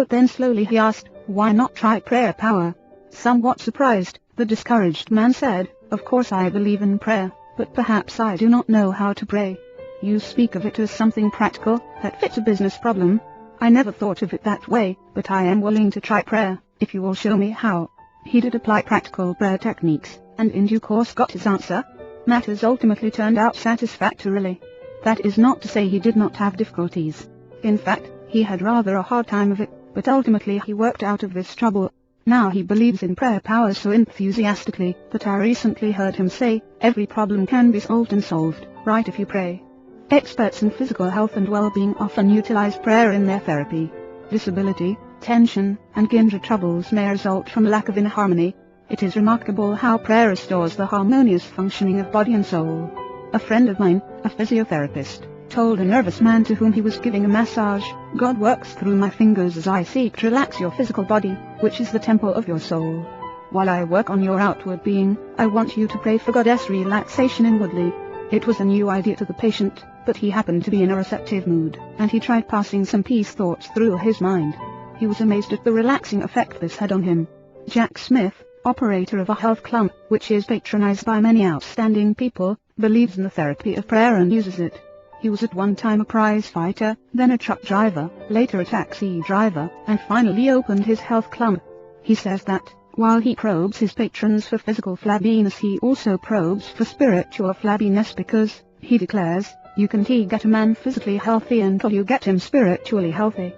Then slowly he asked, "Why not try prayer power?" Somewhat surprised, the discouraged man said, "Of course I believe in prayer, but perhaps I do not know how to pray." "You speak of it as something practical, that fits a business problem. I never thought of it that way, but I am willing to try prayer, if you will show me how." He did apply practical prayer techniques, and in due course got his answer. Matters ultimately turned out satisfactorily. That is not to say he did not have difficulties. In fact, he had rather a hard time of it, but ultimately he worked out of this trouble. Now he believes in prayer power so enthusiastically that I recently heard him say, "Every problem can be solved and solved, right, if you pray." Experts in physical health and well-being often utilize prayer in their therapy. Disability, tension, and kindred troubles may result from lack of inner harmony. It is remarkable how prayer restores the harmonious functioning of body and soul. A friend of mine, a physiotherapist, told a nervous man to whom he was giving a massage, "God works through my fingers as I seek to relax your physical body, which is the temple of your soul. While I work on your outward being, I want you to pray for God's relaxation inwardly." It was a new idea to the patient, but he happened to be in a receptive mood, and he tried passing some peace thoughts through his mind. He was amazed at the relaxing effect this had on him. Jack Smith, operator of a health club, which is patronized by many outstanding people, believes in the therapy of prayer and uses it. He was at one time a prize fighter, then a truck driver, later a taxi driver, and finally opened his health club. He says that, while he probes his patrons for physical flabbiness, he also probes for spiritual flabbiness because, he declares, you can't get a man physically healthy until you get him spiritually healthy.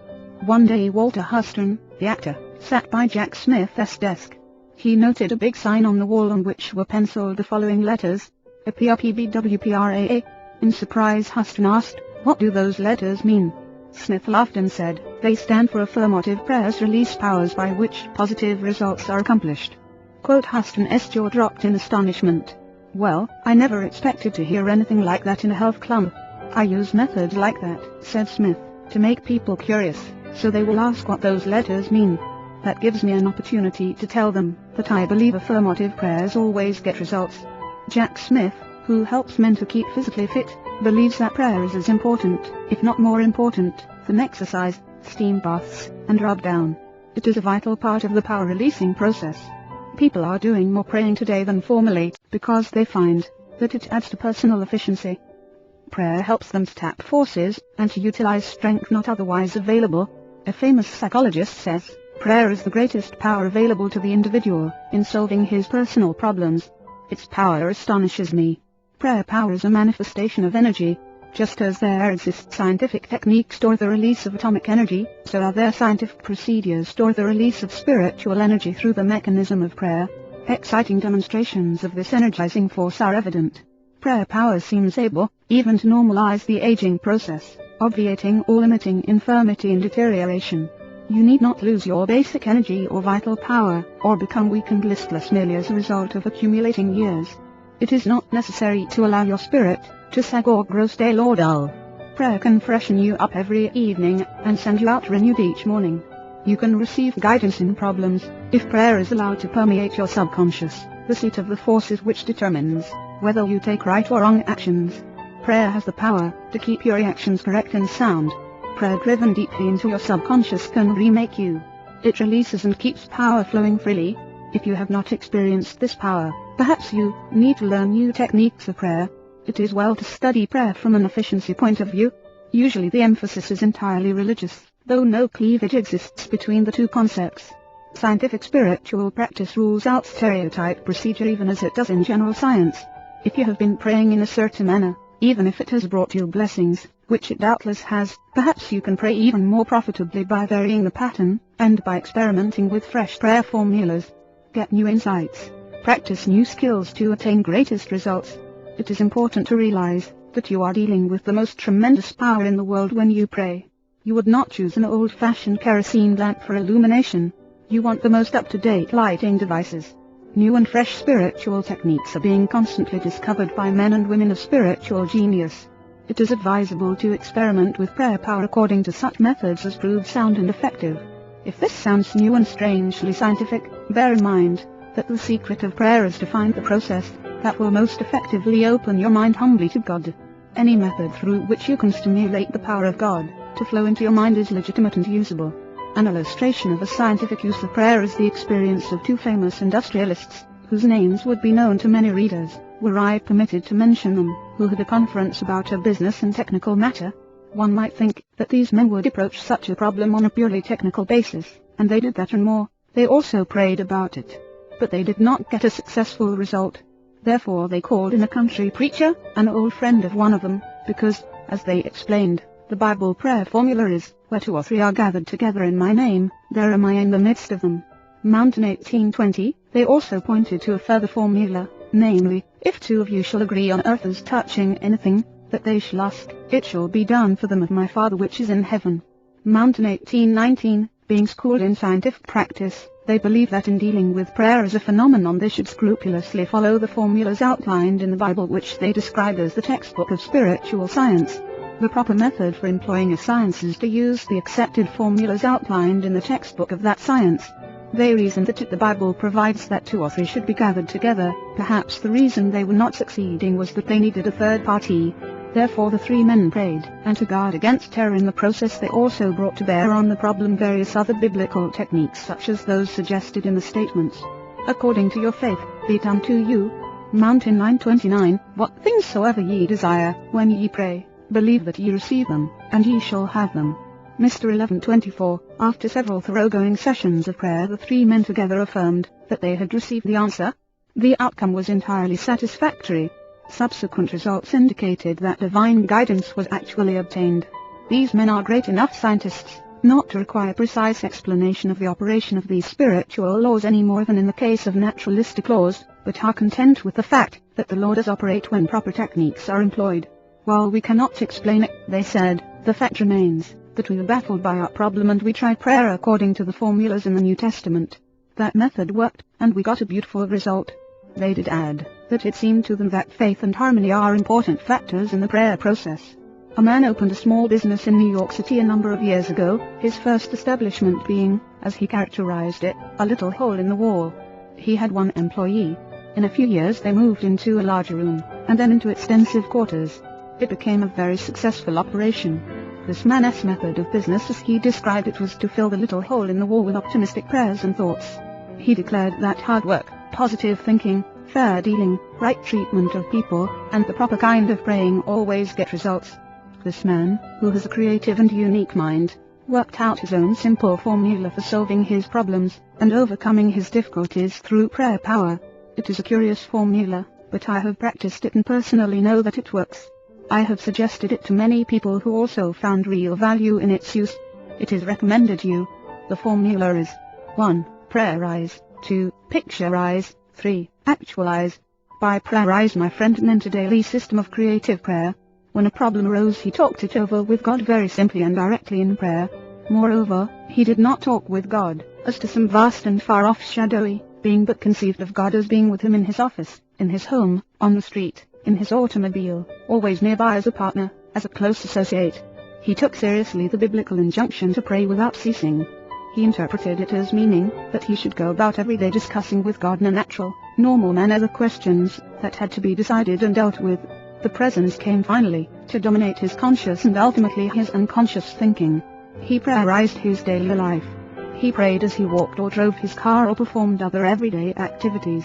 One day Walter Huston, the actor, sat by Jack Smith's desk. He noted a big sign on the wall on which were penciled the following letters, APRPBWPRAA. In surprise Huston asked, "What do those letters mean?" Smith laughed and said, "They stand for affirmative prayers release powers by which positive results are accomplished." Huston's jaw dropped in astonishment. "Well, I never expected to hear anything like that in a health club." "I use methods like that," said Smith, "to make people curious, so they will ask what those letters mean. That gives me an opportunity to tell them that I believe affirmative prayers always get results." Jack Smith, who helps men to keep physically fit, believes that prayer is as important, if not more important, than exercise, steam baths, and rub down. It is a vital part of the power-releasing process. People are doing more praying today than formerly, because they find that it adds to personal efficiency. Prayer helps them to tap forces, and to utilize strength not otherwise available. A famous psychologist says, prayer is the greatest power available to the individual, in solving his personal problems. Its power astonishes me. Prayer power is a manifestation of energy. Just as there exist scientific techniques toward the release of atomic energy, so are there scientific procedures toward the release of spiritual energy through the mechanism of prayer. Exciting demonstrations of this energizing force are evident. Prayer power seems able, even to normalize the aging process, obviating or limiting infirmity and deterioration. You need not lose your basic energy or vital power, or become weak and listless merely as a result of accumulating years. It is not necessary to allow your spirit to sag or grow stale or dull. Prayer can freshen you up every evening, and send you out renewed each morning. You can receive guidance in problems, if prayer is allowed to permeate your subconscious, the seat of the forces which determines whether you take right or wrong actions. Prayer has the power to keep your reactions correct and sound. Prayer driven deeply into your subconscious can remake you. It releases and keeps power flowing freely. If you have not experienced this power, perhaps you need to learn new techniques of prayer. It is well to study prayer from an efficiency point of view. Usually the emphasis is entirely religious, though no cleavage exists between the two concepts. Scientific spiritual practice rules out stereotype procedure even as it does in general science. If you have been praying in a certain manner, even if it has brought you blessings, which it doubtless has, perhaps you can pray even more profitably by varying the pattern, and by experimenting with fresh prayer formulas. Get new insights. Practice new skills to attain greatest results. It is important to realize that you are dealing with the most tremendous power in the world when you pray. You would not choose an old-fashioned kerosene lamp for illumination. You want the most up-to-date lighting devices. New and fresh spiritual techniques are being constantly discovered by men and women of spiritual genius. It is advisable to experiment with prayer power according to such methods as prove sound and effective. If this sounds new and strangely scientific, bear in mind that the secret of prayer is to find the process that will most effectively open your mind humbly to God. Any method through which you can stimulate the power of God to flow into your mind is legitimate and usable. An illustration of a scientific use of prayer is the experience of two famous industrialists, whose names would be known to many readers, were I permitted to mention them, who had a conference about a business and technical matter. One might think that these men would approach such a problem on a purely technical basis, and they did that and more. They also prayed about it. But they did not get a successful result. Therefore they called in a country preacher, an old friend of one of them, because, as they explained, the Bible prayer formula is, where 2 or 3 are gathered together in my name, there am I in the midst of them. Mountain 18:20. They also pointed to a further formula, namely, if 2 of you shall agree on earth as touching anything that they shall ask, it shall be done for them of my Father which is in heaven. Mountain 18:19. Being schooled in scientific practice, they believe that in dealing with prayer as a phenomenon they should scrupulously follow the formulas outlined in the Bible, which they describe as the textbook of spiritual science. The proper method for employing a science is to use the accepted formulas outlined in the textbook of that science. They reasoned that the Bible provides that 2 or 3 should be gathered together. Perhaps the reason they were not succeeding was that they needed a third party. Therefore the 3 men prayed, and to guard against error in the process they also brought to bear on the problem various other biblical techniques such as those suggested in the statements. According to your faith, be it unto you. Mountain 9:29. What things soever ye desire, when ye pray, believe that ye receive them, and ye shall have them. Mr. 11:24. After several thoroughgoing sessions of prayer the 3 men together affirmed that they had received the answer. The outcome was entirely satisfactory. Subsequent results indicated that divine guidance was actually obtained. These men are great enough scientists not to require precise explanation of the operation of these spiritual laws any more than in the case of naturalistic laws, but are content with the fact that the law does operate when proper techniques are employed. While we cannot explain it, they said, the fact remains that we were baffled by our problem and we tried prayer according to the formulas in the New Testament. That method worked, and we got a beautiful result. They did add that it seemed to them that faith and harmony are important factors in the prayer process. A man opened a small business in New York City a number of years ago, his first establishment being, as he characterized it, a little hole in the wall. He had 1 employee. In a few years they moved into a larger room, and then into extensive quarters. It became a very successful operation. This man's method of business as he described it was to fill the little hole in the wall with optimistic prayers and thoughts. He declared that hard work, positive thinking, fair dealing, right treatment of people, and the proper kind of praying always get results. This man, who has a creative and unique mind, worked out his own simple formula for solving his problems and overcoming his difficulties through prayer power. It is a curious formula, but I have practiced it and personally know that it works. I have suggested it to many people who also found real value in its use. It is recommended you. The formula is 1. Prayerize. 2. Picturize. 3. Actualize. By prayerize my friend meant a daily system of creative prayer. When a problem arose he talked it over with God very simply and directly in prayer. Moreover, he did not talk with God as to some vast and far-off shadowy being, but conceived of God as being with him in his office, in his home, on the street, in his automobile, always nearby as a partner, as a close associate. He took seriously the biblical injunction to pray without ceasing. He interpreted it as meaning that he should go about every day discussing with God in a natural, normal manner the questions that had to be decided and dealt with. The presence came finally to dominate his conscious and ultimately his unconscious thinking. He prayerized his daily life. He prayed as he walked or drove his car or performed other everyday activities.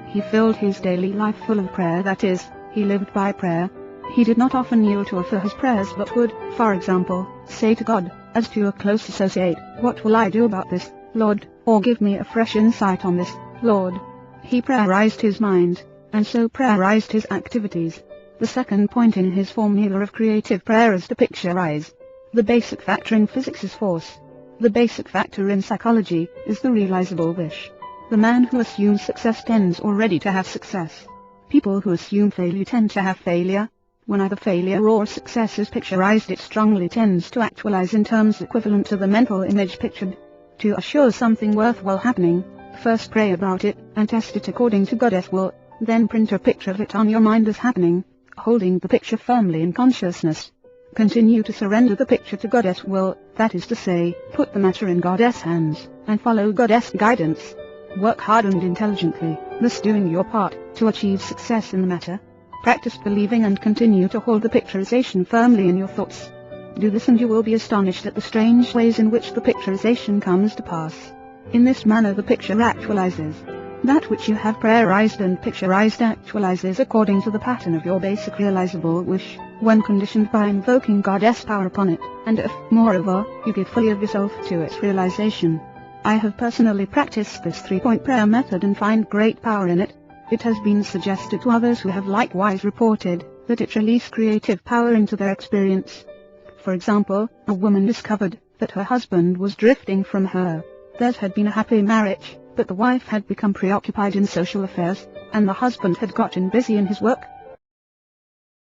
He filled his daily life full of prayer, that is, he lived by prayer. He did not often kneel to offer his prayers but would, for example, say to God, as to a close associate, "What will I do about this, Lord?" or "Give me a fresh insight on this, Lord." He prayerized his mind, and so prayerized his activities. The second point in his formula of creative prayer is to picturize. The basic factor in physics is force. The basic factor in psychology is the realizable wish. The man who assumes success tends already to have success. People who assume failure tend to have failure. When either failure or success is picturized, it strongly tends to actualize in terms equivalent to the mental image pictured. To assure something worthwhile happening, first pray about it and test it according to God's will, then print a picture of it on your mind as happening, holding the picture firmly in consciousness. Continue to surrender the picture to God's will, that is to say, put the matter in God's hands, and follow God's guidance. Work hard and intelligently, thus doing your part, to achieve success in the matter. Practice believing and continue to hold the picturization firmly in your thoughts. Do this and you will be astonished at the strange ways in which the picturization comes to pass. In this manner the picture actualizes. That which you have prayerized and picturized actualizes according to the pattern of your basic realizable wish, when conditioned by invoking Goddess power upon it, and if, moreover, you give fully of yourself to its realization. I have personally practiced this 3-point prayer method and find great power in it. It has been suggested to others who have likewise reported that it released creative power into their experience. For example, a woman discovered that her husband was drifting from her. Theirs had been a happy marriage, but the wife had become preoccupied in social affairs, and the husband had gotten busy in his work,